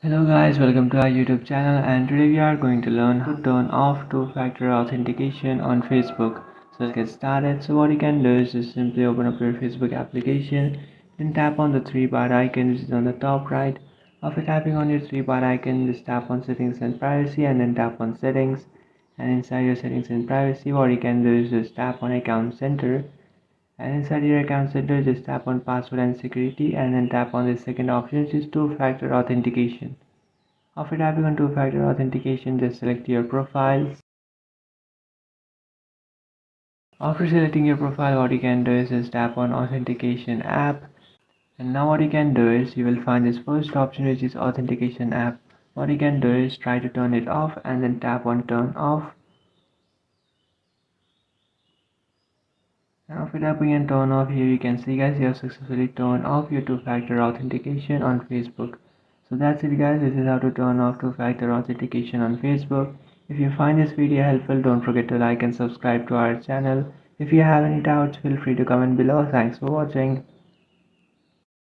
Hello guys, welcome to our YouTube channel, and today we are going to learn how to turn off two-factor authentication on Facebook. So let's get started. So what you can do is just simply open up your Facebook application, then tap on the three-bar icon which is on the top right. After tapping on your three-bar icon, just tap on settings and privacy and then tap on settings. And inside your settings and privacy, what you can do is just tap on account center, and inside your account center just tap on password and security and then tap on the second option which is two-factor authentication. After tapping on two-factor authentication, just select your profile. After selecting your profile, what you can do is just tap on authentication app. And now what you can do is you will find this first option which is authentication app. What you can do is try to turn it off and then tap on turn off. And after tapping on turn off, here you can see guys, you have successfully turned off your two-factor authentication on Facebook. So that's it guys, this is how to turn off two-factor authentication on Facebook. If you find this video helpful, don't forget to like and subscribe to our channel. If you have any doubts, feel free to comment below. Thanks for watching.